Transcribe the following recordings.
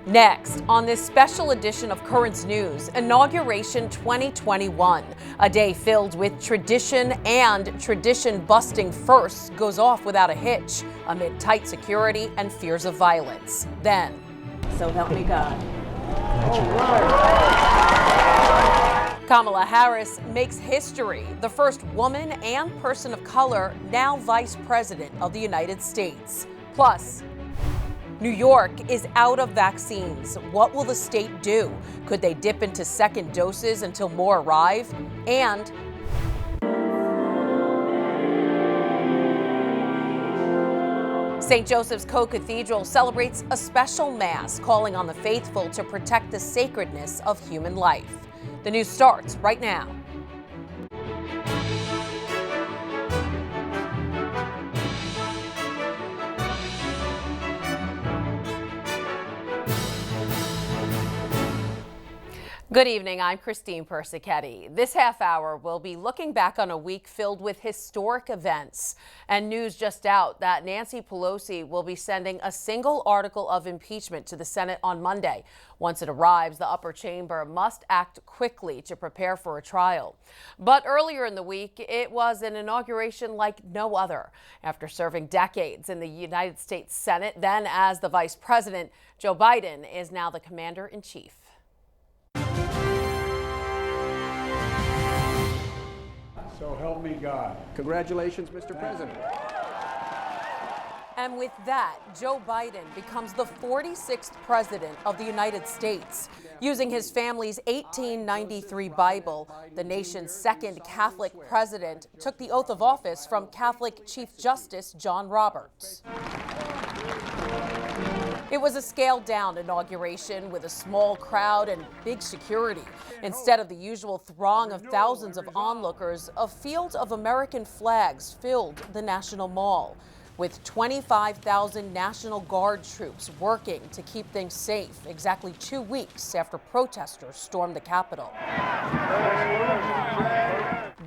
Next, on this special edition of Currents News, Inauguration 2021, a day filled with tradition and tradition-busting firsts goes off without a hitch amid tight security and fears of violence. Then, so help me God. Kamala Harris makes history, the first woman and person of color now Vice President of the United States. Plus, New York is out of vaccines. What will the state do? Could they dip into second doses until more arrive? And St. Joseph's Co-Cathedral celebrates a special mass calling on the faithful to protect the sacredness of human life. The news starts right now. Good evening, I'm Christine Persichette. This half hour we'll be looking back on a week filled with historic events and news just out that Nancy Pelosi will be sending a single article of impeachment to the Senate on Monday. Once it arrives, the upper chamber must act quickly to prepare for a trial. But earlier in the week, it was an inauguration like no other. After serving decades in the United States Senate, then as the vice president, Joe Biden is now the commander-in-chief. So help me God. Congratulations, Mr. President. And with that, Joe Biden becomes the 46th president of the United States. Using his family's 1893 Bible, the nation's second Catholic president took the oath of office from Catholic Chief Justice John Roberts. It was a scaled-down inauguration with a small crowd and big security. Instead of the usual throng of thousands of onlookers, a field of American flags filled the National Mall, with 25,000 National Guard troops working to keep things safe exactly 2 weeks after protesters stormed the Capitol.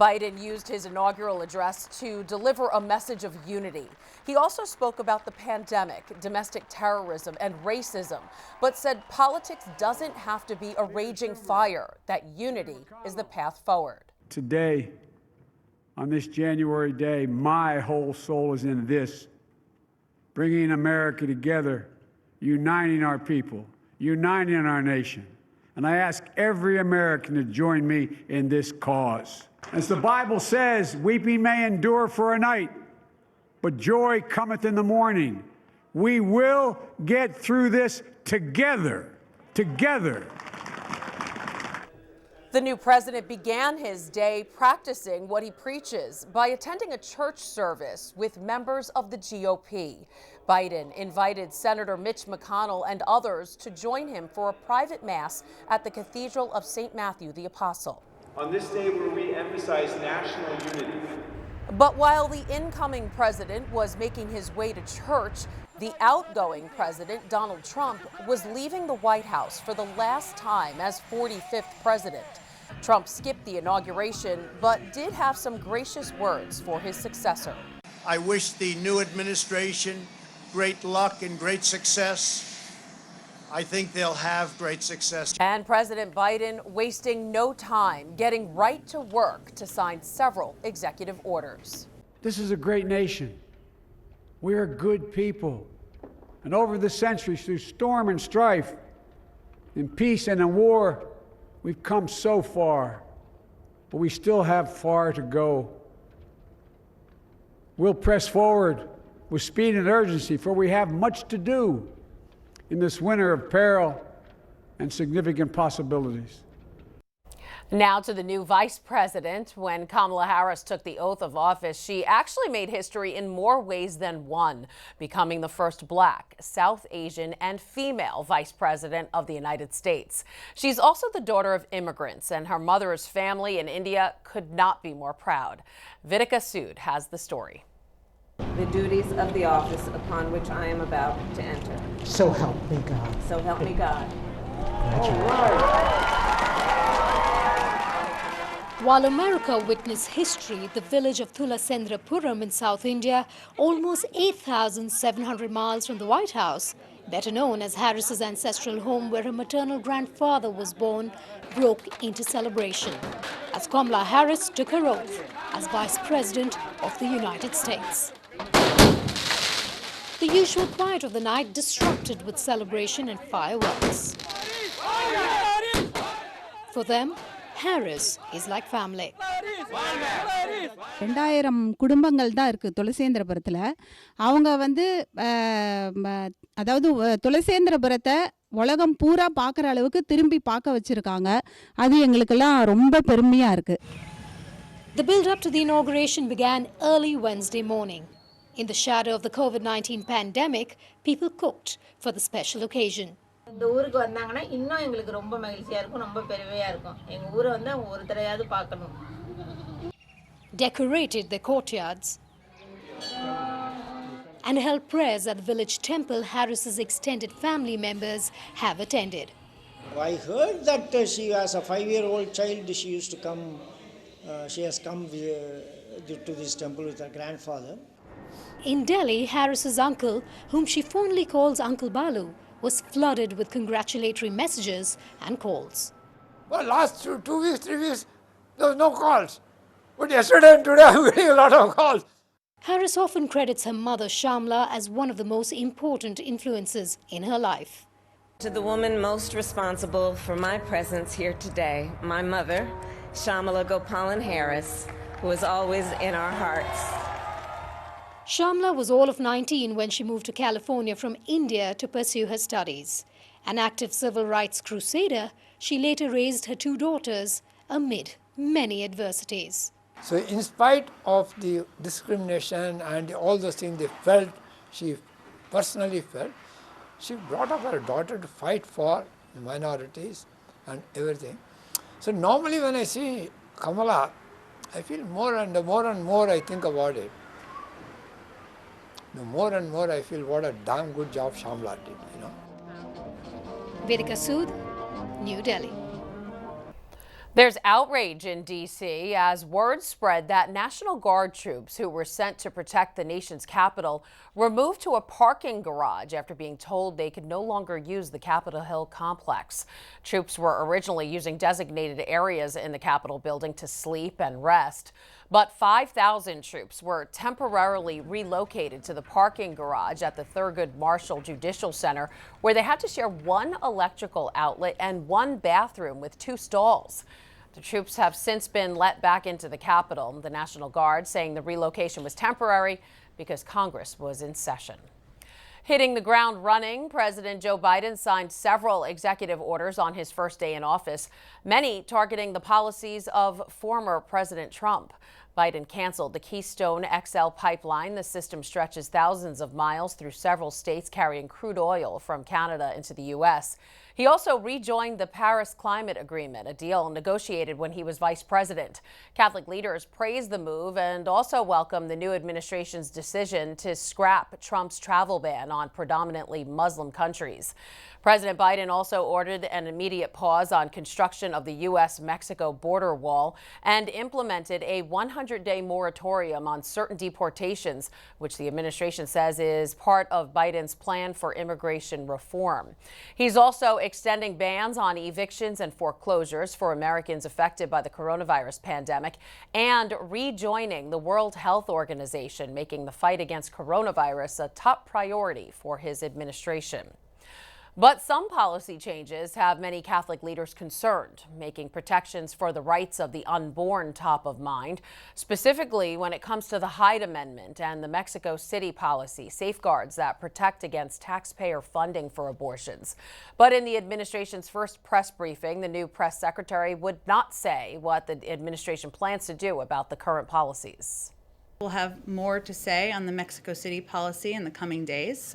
Biden used his inaugural address to deliver a message of unity. He also spoke about the pandemic, domestic terrorism, and racism, but said politics doesn't have to be a raging fire, that unity is the path forward. Today, on this January day, my whole soul is in this, bringing America together, uniting our people, uniting our nation. And I ask every American to join me in this cause. As the Bible says, weeping may endure for a night, but joy cometh in the morning. We will get through this together. The new president began his day practicing what he preaches by attending a church service with members of the GOP. Biden invited Senator Mitch McConnell and others to join him for a private mass at the Cathedral of St. Matthew the Apostle. On this day where we emphasize national unity. But while the incoming president was making his way to church, the outgoing president, Donald Trump, was leaving the White House for the last time as 45th president. Trump skipped the inauguration, but did have some gracious words for his successor. I wish the new administration great luck and great success. I think they'll have great success. And President Biden wasting no time, getting right to work to sign several executive orders. This is a great nation. We are good people. And over the centuries, through storm and strife, in peace and in war, we've come so far, but we still have far to go. We'll press forward with speed and urgency, for we have much to do in this winter of peril and significant possibilities. Now to the new vice president. When Kamala Harris took the oath of office, she actually made history in more ways than one, becoming the first Black, South Asian, and female vice president of the United States. She's also the daughter of immigrants, and her mother's family in India could not be more proud. Vidika Sood has the story. The duties of the office upon which I am about to enter. So help me God. So help me God. While America witnessed history, the village of Thulasendrapuram in South India, almost 8,700 miles from the White House, better known as Harris's ancestral home where her maternal grandfather was born, broke into celebration as Kamala Harris took her oath as Vice President of the United States. The usual quiet of the night disrupted with celebration and fireworks. For them, Harris is like family. 2000 குடும்பங்கள் தான் இருக்குது துளசேந்திரபுரத்தில். அவங்க அதாவது துளசேந்திரபுரத்தை உலகம் பூரா பார்க்குற அளவுக்கு திரும்பி பார்க்க வச்சுருக்காங்க. அது எங்களுக்கெல்லாம் ரொம்ப பெருமையாக இருக்குது. The build-up to the inauguration began early Wednesday morning. In the shadow of the COVID-19 pandemic, people cooked for the special occasion. இந்த ஊருக்கு வந்தாங்கன்னா இன்னும் எங்களுக்கு ரொம்ப மகிழ்ச்சியா இருக்கும், ரொம்ப பெருமையா இருக்கும். எங்க ஊரை அவங்க ஒரு தடவையாவது பார்க்கணும். Decorated their courtyards and held prayers at the village temple Harris's extended family members have attended. I heard that she as a 5-year-old child she used to come. She has come to this temple with her grandfather. In Delhi, Harris's uncle, whom she fondly calls Uncle Balu, was flooded with congratulatory messages and calls. Well, last 2 weeks, 3 weeks, there was no calls. But yesterday and today, I'm getting a lot of calls. Harris often credits her mother, Shyamala, as one of the most important influences in her life. To the woman most responsible for my presence here today, my mother, Shyamala Gopalan Harris, who is always in our hearts. Shyamala was all of 19 when she moved to California from India to pursue her studies. An active civil rights crusader, she later raised her 2 daughters amid many adversities. So in spite of the discrimination and all those things they felt, she personally felt, she brought up her daughter to fight for the minorities and everything. So normally when I see Kamala, I feel more and more I think about it. The more and more I feel what a damn good job Shyamala did, Vedika Sood, New Delhi. There's outrage in D.C. as word spread that National Guard troops who were sent to protect the nation's capital were moved to a parking garage after being told they could no longer use the Capitol Hill complex. Troops were originally using designated areas in the Capitol building to sleep and rest, but 5,000 troops were temporarily relocated to the parking garage at the Thurgood Marshall Judicial Center, where they had to share 1 electrical outlet and 1 bathroom with 2 stalls. The troops have since been let back into the Capitol. The National Guard saying the relocation was temporary because Congress was in session. Hitting the ground running, President Joe Biden signed several executive orders on his first day in office, many targeting the policies of former President Trump. Biden canceled the Keystone XL pipeline. The system stretches thousands of miles through several states carrying crude oil from Canada into the U.S. He also rejoined the Paris Climate Agreement, a deal negotiated when he was vice president. Catholic leaders praised the move and also welcomed the new administration's decision to scrap Trump's travel ban on predominantly Muslim countries. President Biden also ordered an immediate pause on construction of the U.S.-Mexico border wall and implemented a 100-day moratorium on certain deportations, which the administration says is part of Biden's plan for immigration reform. He's also extending bans on evictions and foreclosures for Americans affected by the coronavirus pandemic and rejoining the World Health Organization, making the fight against coronavirus a top priority for his administration. But some policy changes have many Catholic leaders concerned, making protections for the rights of the unborn top of mind, specifically when it comes to the Hyde Amendment and the Mexico City policy, safeguards that protect against taxpayer funding for abortions. But in the administration's first press briefing, the new press secretary would not say what the administration plans to do about the current policies. We'll have more to say on the Mexico City policy in the coming days.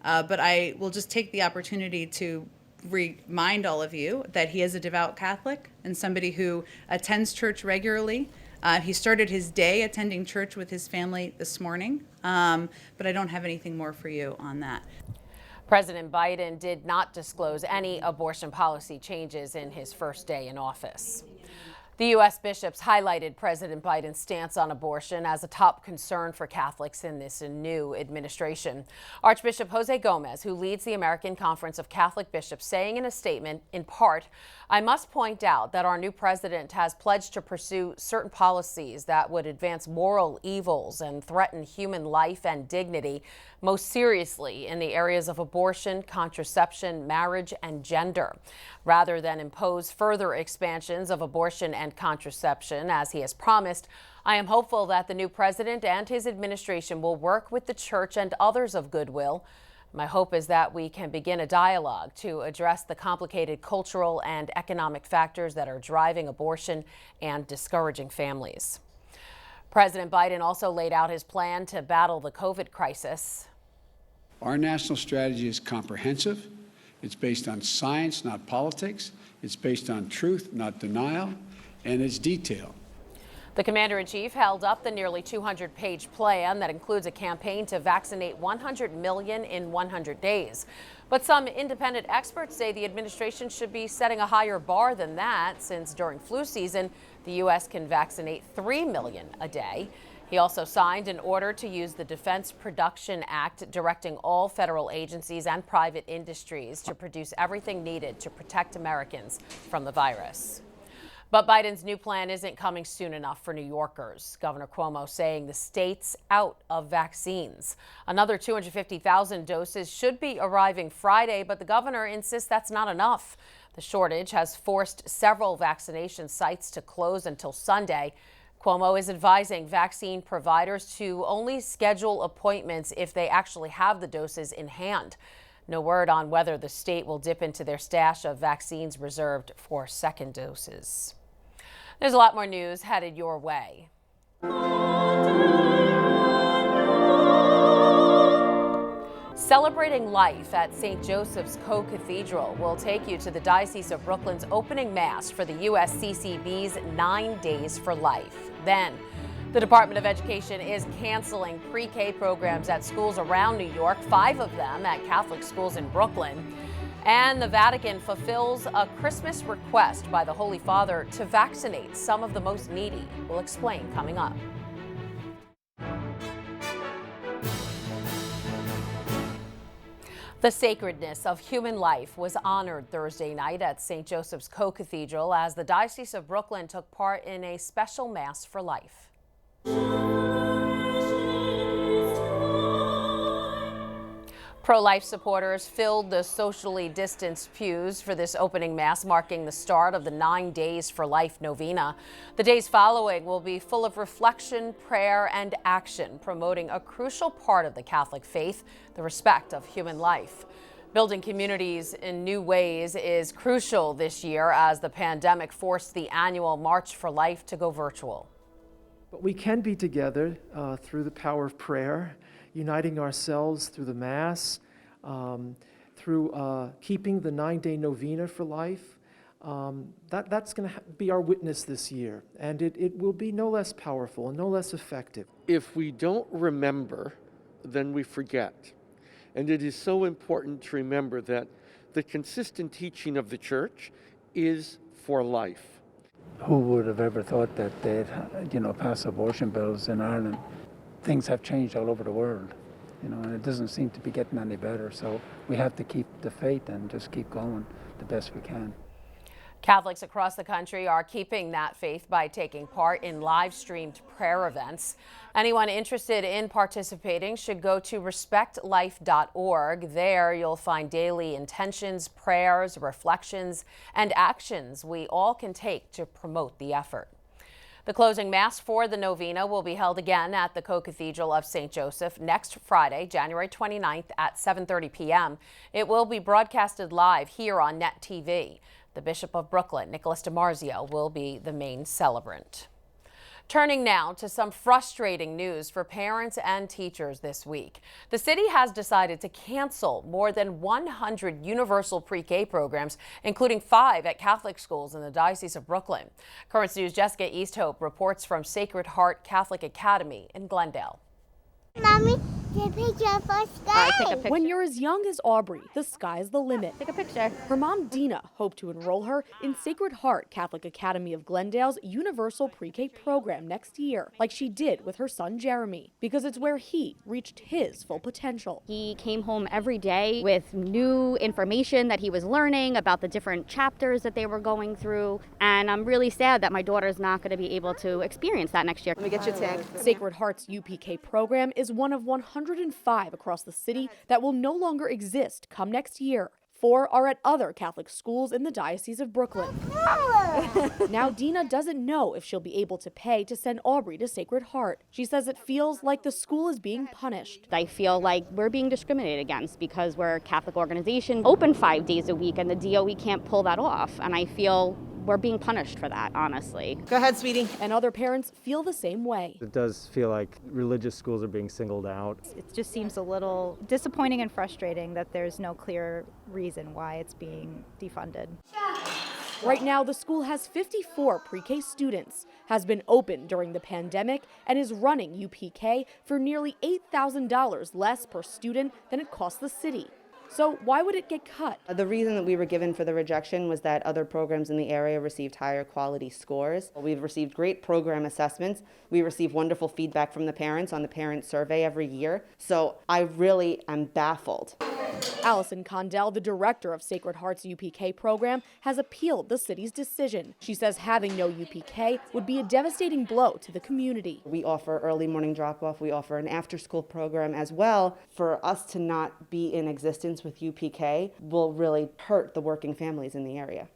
But I will just take the opportunity to remind all of you that he is a devout Catholic and somebody who attends church regularly. He started his day attending church with his family this morning, but I don't have anything more for you on that. President Biden did not disclose any abortion policy changes in his first day in office. The U.S. bishops highlighted President Biden's stance on abortion as a top concern for Catholics in this new administration. Archbishop Jose Gomez, who leads the American Conference of Catholic Bishops, saying in a statement, in part, "I must point out that our new president has pledged to pursue certain policies that would advance moral evils and threaten human life and dignity, most seriously in the areas of abortion, contraception, marriage, and gender. Rather than impose further expansions of abortion and contraception, as he has promised, I am hopeful that the new president and his administration will work with the church and others of goodwill. My hope is that we can begin a dialogue to address the complicated cultural and economic factors that are driving abortion and discouraging families." President Biden also laid out his plan to battle the COVID crisis. Our national strategy is comprehensive. It's based on science, not politics. It's based on truth, not denial, and it's detailed. The commander-in-chief held up the nearly 200-page plan that includes a campaign to vaccinate 100 million in 100 days. But some independent experts say the administration should be setting a higher bar than that, since during flu season, the U.S. can vaccinate 3 million a day. He also signed an order to use the Defense Production Act, directing all federal agencies and private industries to produce everything needed to protect Americans from the virus. But Biden's new plan isn't coming soon enough for New Yorkers. Governor Cuomo saying the state's out of vaccines. Another 250,000 doses should be arriving Friday, but the governor insists that's not enough. The shortage has forced several vaccination sites to close until Sunday. Cuomo is advising vaccine providers to only schedule appointments if they actually have the doses in hand. No word on whether the state will dip into their stash of vaccines reserved for second doses. There's a lot more news headed your way. Celebrating life at St. Joseph's Co-Cathedral will take you to the Diocese of Brooklyn's opening mass for the USCCB's 9 Days for Life. Then, the Department of Education is canceling pre-K programs at schools around New York, 5 of them at Catholic schools in Brooklyn. And the Vatican fulfills a Christmas request by the Holy Father to vaccinate some of the most needy. We'll explain coming up. The sacredness of human life was honored Thursday night at St. Joseph's Co-Cathedral as the Diocese of Brooklyn took part in a special Mass for Life. Pro-life supporters filled the socially distanced pews for this opening mass, marking the start of the 9 Days for Life novena. The days following will be full of reflection, prayer, and action, promoting a crucial part of the Catholic faith, the respect of human life. Building communities in new ways is crucial this year as the pandemic forced the annual March for Life to go virtual. But we can be together through the power of prayer, uniting ourselves through the Mass, through keeping the 9-day novena for life. That's going to be our witness this year, and it will be no less powerful and no less effective. If we don't remember, then we forget. And it is so important to remember that the consistent teaching of the Church is for life. Who would have ever thought that they'd, pass abortion bills in Ireland? Things have changed all over the world, and it doesn't seem to be getting any better. So we have to keep the faith and just keep going the best we can. Catholics across the country are keeping that faith by taking part in live-streamed prayer events. Anyone interested in participating should go to respectlife.org. There you'll find daily intentions, prayers, reflections, and actions we all can take to promote the effort. The closing Mass for the novena will be held again at the Co-Cathedral of St. Joseph next Friday, January 29th at 7:30 p.m. It will be broadcasted live here on Net TV. The Bishop of Brooklyn, Nicholas DiMarzio, will be the main celebrant. Turning now to some frustrating news for parents and teachers this week. The city has decided to cancel more than 100 universal pre-K programs, including 5 at Catholic schools in the Diocese of Brooklyn. Currents News' Jessica Easthope reports from Sacred Heart Catholic Academy in Glendale. Mommy, Take a picture for sky. When you're as young as Aubrey, the sky's the limit. Take a picture. Her mom, Dina, hoped to enroll her in Sacred Heart Catholic Academy of Glendale's Universal Pre-K program next year, like she did with her son, Jeremy, because it's where he reached his full potential. He came home every day with new information that he was learning about the different chapters that they were going through, and I'm really sad that my daughter's not going to be able to experience that next year. Let me get your tag. Sacred Heart's UPK program is one of 105 across the city that will no longer exist come next year. 4 are at other Catholic schools in the Diocese of Brooklyn. Now Dina doesn't know if she'll be able to pay to send Aubrey to Sacred Heart. She says it feels like the school is being punished. I feel like we're being discriminated against because we're a Catholic organization, open 5 days a week, and the DOE can't pull that off. And I feel we're being punished for that, honestly. Go ahead, sweetie. And other parents feel the same way. It does feel like religious schools are being singled out. It just seems a little disappointing and frustrating that there's no clear reason why it's being defunded. Right now, the school has 54 pre-K students, has been open during the pandemic, and is running UPK for nearly $8,000 less per student than it costs the city. So why would it get cut? The reason that we were given for the rejection was that other programs in the area received higher quality scores. We've received great program assessments. We receive wonderful feedback from the parents on the parent survey every year. So I really am baffled. Allison Condell, the director of Sacred Heart's UPK program, has appealed the city's decision. She says having no UPK would be a devastating blow to the community. We offer early morning drop-off. We offer an after-school program as well. For us to not be in existence with UPK will really hurt the working families in the area.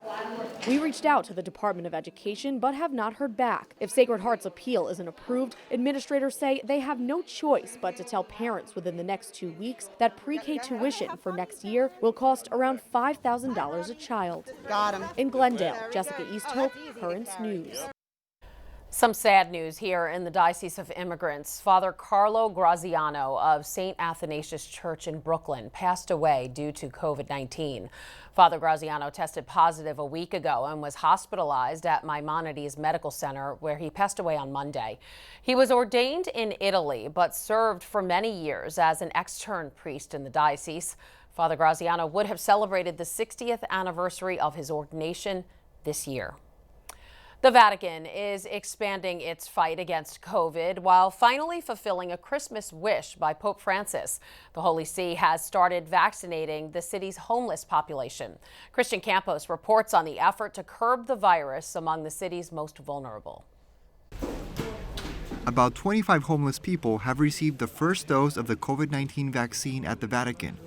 We reached out to the Department of Education but have not heard back. If Sacred Heart's appeal isn't approved, administrators say they have no choice but to tell parents within the next 2 weeks that pre-K tuition for next year will cost around $5,000 a child. Got him. In Glendale, Jessica Easthope, Currents News. Some sad news here in the Diocese of Immigrants. Father Carlo Graziano of St. Athanasius Church in Brooklyn passed away due to COVID-19. Father Graziano tested positive a week ago and was hospitalized at Maimonides Medical Center, where he passed away on Monday. He was ordained in Italy, but served for many years as an extern priest in the diocese. Father Graziano would have celebrated the 60th anniversary of his ordination this year. The Vatican is expanding its fight against COVID while finally fulfilling a Christmas wish by Pope Francis. The Holy See has started vaccinating the city's homeless population. Christian Campos reports on the effort to curb the virus among the city's most vulnerable. About 25 homeless people have received the first dose of the COVID-19 vaccine at the Vatican.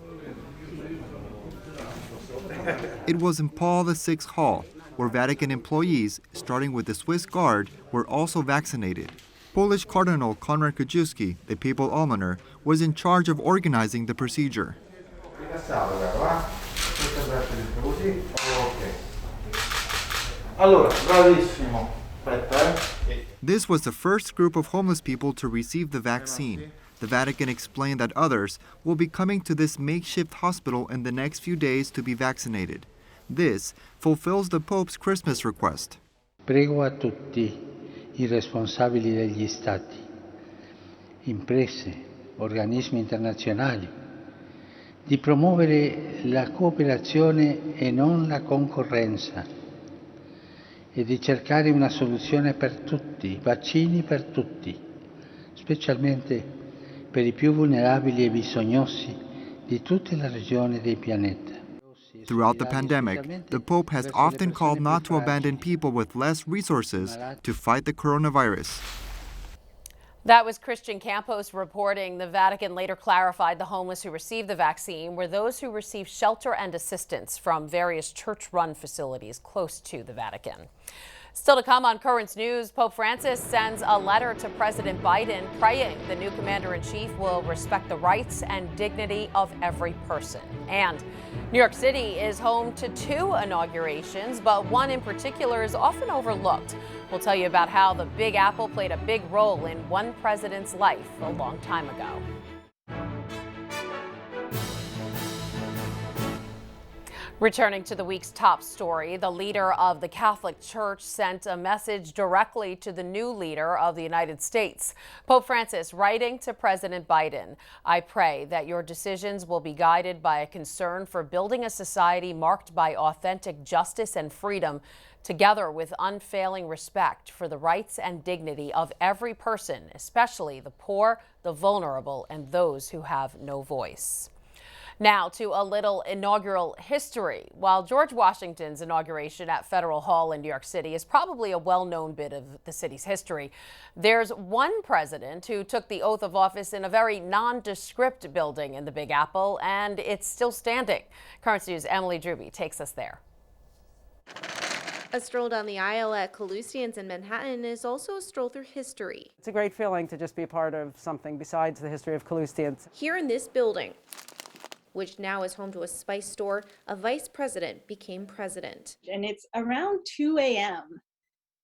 It was in Paul VI Hall, where Vatican employees, starting with the Swiss Guard, were also vaccinated. Polish Cardinal Konrad Kujewski, the papal almoner, was in charge of organizing the procedure. This was the first group of homeless people to receive the vaccine. The Vatican explained that others will be coming to this makeshift hospital in the next few days to be vaccinated. This fulfills the Pope's Christmas request. Prego a tutti i responsabili degli Stati, imprese, organismi internazionali, di promuovere la cooperazione e non la concorrenza e di cercare una soluzione per tutti, vaccini per tutti, specialmente per i più vulnerabili e bisognosi di tutte le regioni del pianeta. Throughout the pandemic, the Pope has often called not to abandon people with less resources to fight the coronavirus. That was Christian Campos reporting. The Vatican later clarified the homeless who received the vaccine were those who received shelter and assistance from various church-run facilities close to the Vatican. Still to come on Currents News, Pope Francis sends a letter to President Biden praying the new commander-in-chief will respect the rights and dignity of every person. And New York City is home to 2 inaugurations, but one in particular is often overlooked. We'll tell you about how the Big Apple played a big role in one president's life a long time ago. Returning to the week's top story, the leader of the Catholic Church sent a message directly to the new leader of the United States. Pope Francis writing to President Biden, "I pray that your decisions will be guided by a concern for building a society marked by authentic justice and freedom, together with unfailing respect for the rights and dignity of every person, especially the poor, the vulnerable, and those who have no voice." Now to a little inaugural history. While George Washington's inauguration at Federal Hall in New York City is probably a well-known bit of the city's history, there's one president who took the oath of office in a very nondescript building in the Big Apple, and it's still standing. Currents News' Emily Drooby takes us there. A stroll down the aisle at Calustian's in Manhattan is also a stroll through history. It's a great feeling to just be a part of something besides the history of Calustian's. Here in this building, which now is home to a spice store, a vice president became president. And it's around 2 a.m.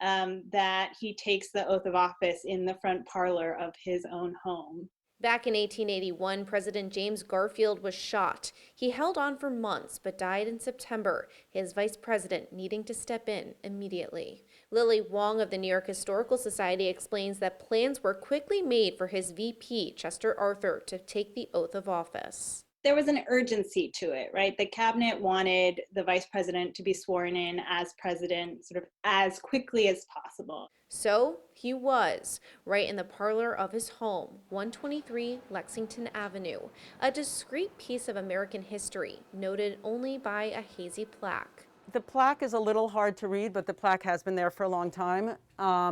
That he takes the oath of office in the front parlor of his own home. Back in 1881, President James Garfield was shot. He held on for months, but died in September, his vice president needing to step in immediately. Lily Wong of the New York Historical Society explains that plans were quickly made for his VP, Chester Arthur, to take the oath of office. There was an urgency to it, right? The cabinet wanted the vice president to be sworn in as president sort of as quickly as possible. So he was, right in the parlor of his home, 123 Lexington Avenue, a discrete piece of American history, noted only by a hazy plaque. The plaque is a little hard to read, but the plaque has been there for a long time.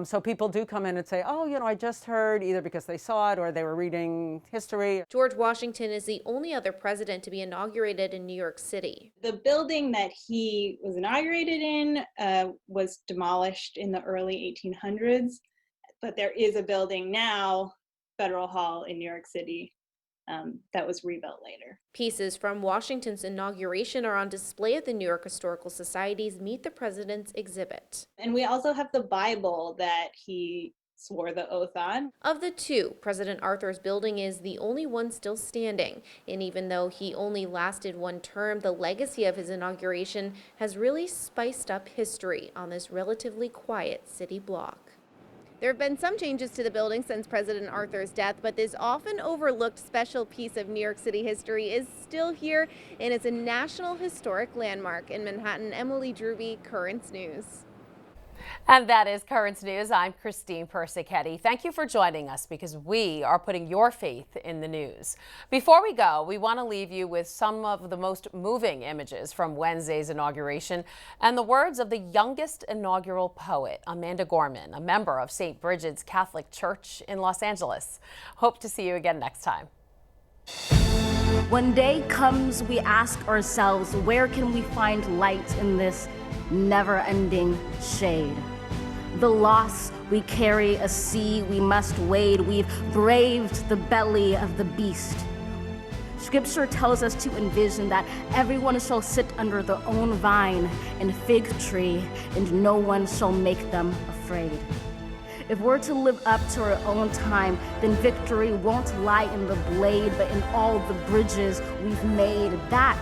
So people do come in and say, oh, I just heard, either because they saw it or they were reading history. George Washington is the only other president to be inaugurated in New York City. The building that he was inaugurated in was demolished in the early 1800s, but there is a building now, Federal Hall in New York City, that was rebuilt later. Pieces from Washington's inauguration are on display at the New York Historical Society's Meet the President's exhibit. And we also have the Bible that he swore the oath on. Of the two, President Arthur's building is the only one still standing. And even though he only lasted one term, the legacy of his inauguration has really spiced up history on this relatively quiet city block. There have been some changes to the building since President Arthur's death, but this often overlooked special piece of New York City history is still here, and it's a National Historic Landmark. In Manhattan, Emily Drooby, Currents News. And that is Currents News. I'm Christine Persichetti. Thank you for joining us, because we are putting your faith in the news. Before we go, we want to leave you with some of the most moving images from Wednesday's inauguration and the words of the youngest inaugural poet, Amanda Gorman, a member of St. Bridget's Catholic Church in Los Angeles. Hope to see you again next time. When day comes, we ask ourselves, where can we find light in this never-ending shade? The loss we carry, a sea we must wade. We've braved the belly of the beast. Scripture tells us to envision that everyone shall sit under their own vine and fig tree, and no one shall make them afraid. If we're to live up to our own time, then victory won't lie in the blade, but in all the bridges we've made. That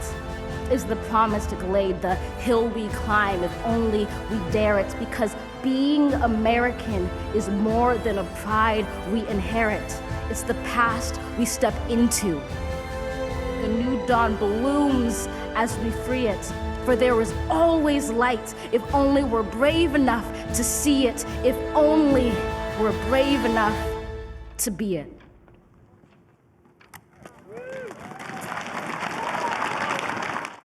is the promise declared, the hill we climb if only we dare it, because being American is more than a pride we inherit. It's the past we step into. The new dawn blooms as we free it, for there is always light if only we're brave enough to see it, if only we're brave enough to be it.